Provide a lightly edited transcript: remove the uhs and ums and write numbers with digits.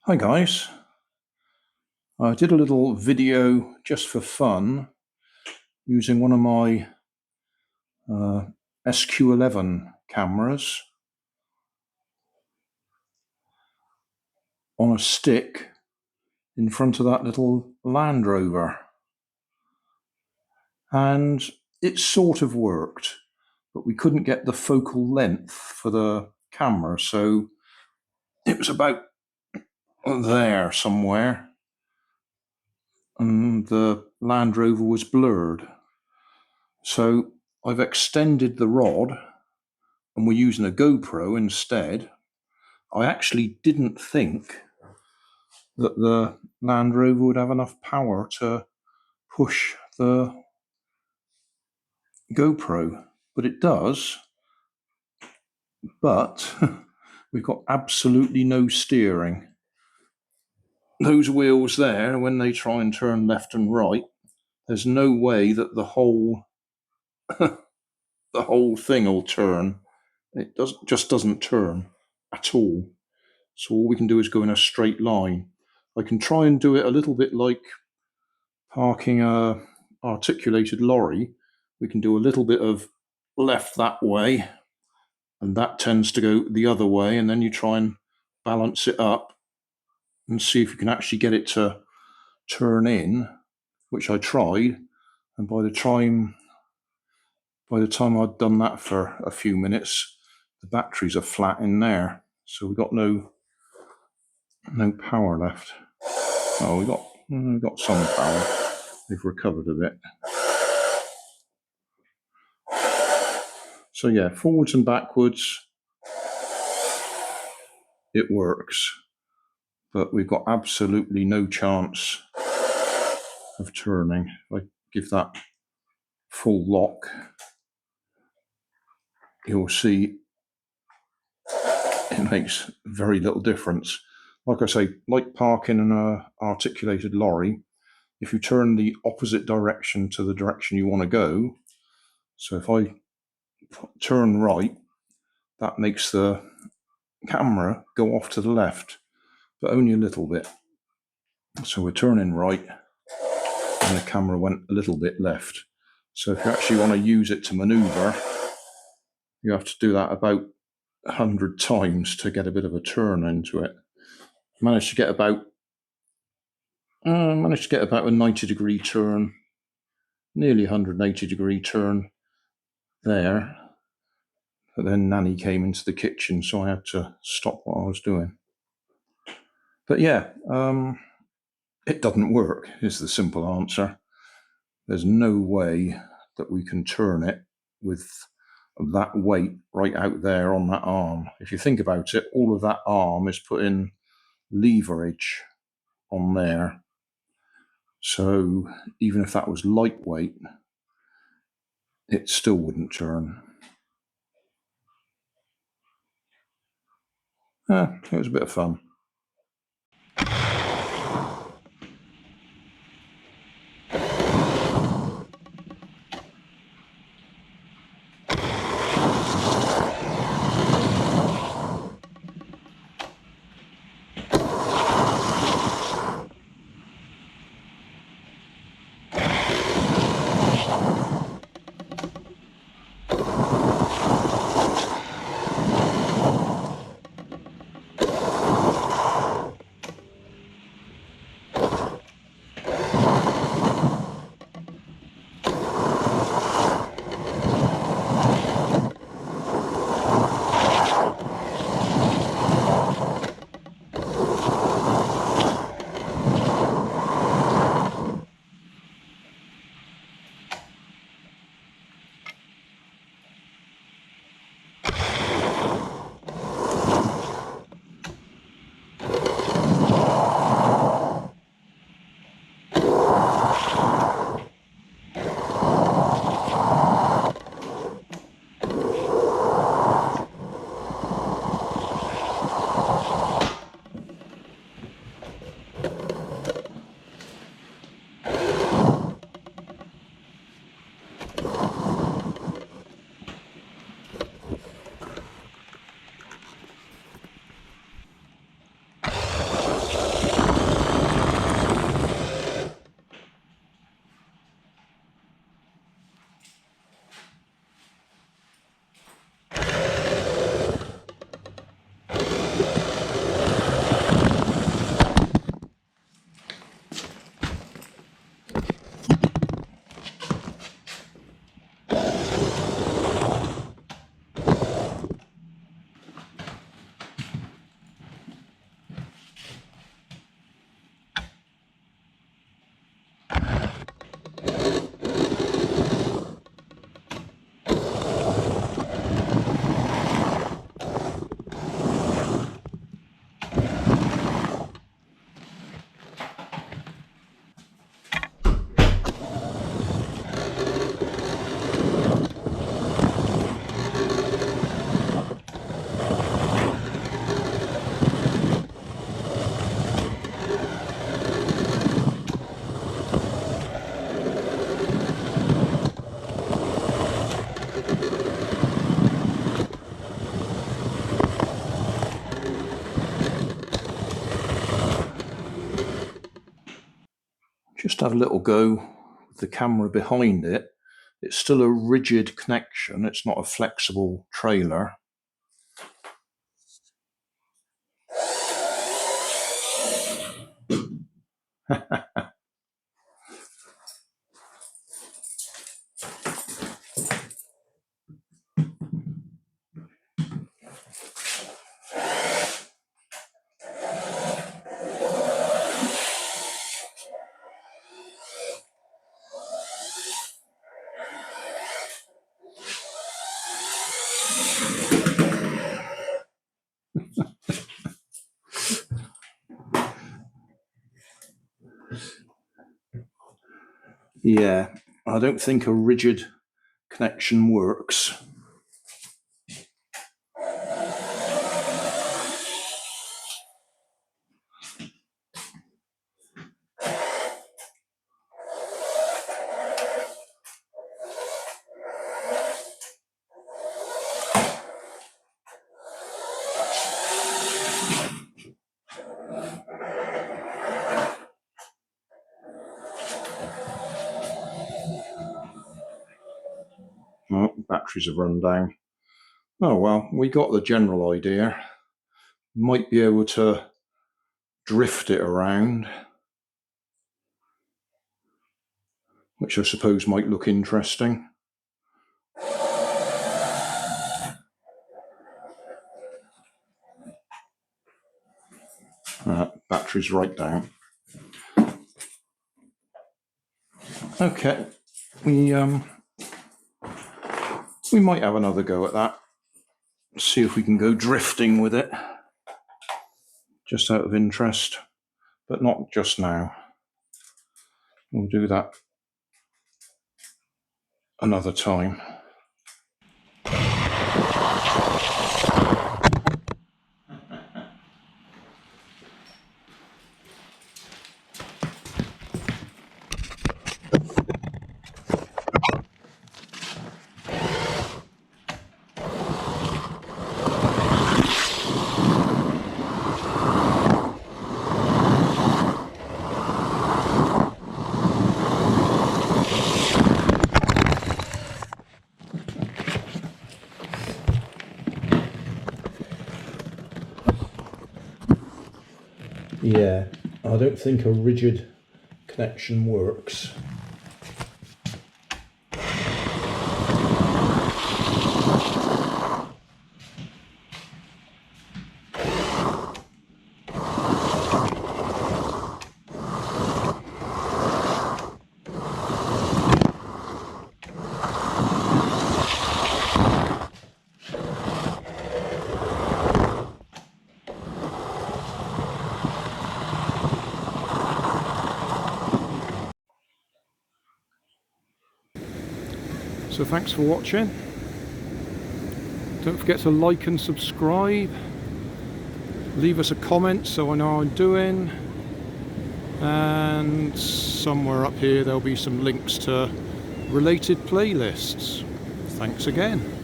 Hi guys, I did a little video just for fun using one of my SQ11 cameras on a stick in front of that little Land Rover, and it sort of worked, but we couldn't get the focal length for the camera, so it was about there somewhere and the Land Rover was blurred. So I've extended the rod and we're using a GoPro instead. I actually didn't think that the Land Rover would have enough power to push the GoPro, but it does. But we've got absolutely no steering. Those wheels there, when they try and turn left and right, there's no way that the whole the whole thing will turn. It just doesn't turn at all. So all we can do is go in a straight line. I can try and do it a little bit like parking a articulated lorry. We can do a little bit of left that way, and that tends to go the other way, and then you try and balance it up and see if you can actually get it to turn in, which I tried, and by the time I'd done that for a few minutes, the batteries are flat in there, so we've got no power left. Oh, we got some power. They've recovered a bit. So yeah, forwards and backwards, it works, but we've got absolutely no chance of turning. If I give that full lock, you'll see it makes very little difference. Like I say, like parking an articulated lorry, if you turn the opposite direction to the direction you want to go, so if I turn right, that makes the camera go off to the left, but only a little bit. So we're turning right, and the camera went a little bit left. So if you actually want to use it to maneuver, you have to do that about 100 times to get a bit of a turn into it. Managed to get about a 90-degree turn, nearly 180-degree turn there. But then Nanny came into the kitchen, so I had to stop what I was doing. But yeah, it doesn't work, is the simple answer. There's no way that we can turn it with that weight right out there on that arm. If you think about it, all of that arm is putting leverage on there. So even if that was lightweight, it still wouldn't turn. It was a bit of fun. Just have a little go with the camera behind it. It's still a rigid connection, it's not a flexible trailer. Yeah, I don't think a rigid connection works. Oh, batteries have run down. Oh well, we got the general idea. Might be able to drift it around, which I suppose might look interesting. Batteries right down. Okay, we might have another go at that. See if we can go drifting with it, just out of interest, but not just now. We'll do that another time. Yeah, I don't think a rigid connection works. So thanks for watching. Don't forget to like and subscribe. Leave us a comment so I know how I'm doing. And somewhere up here there'll be some links to related playlists. Thanks again.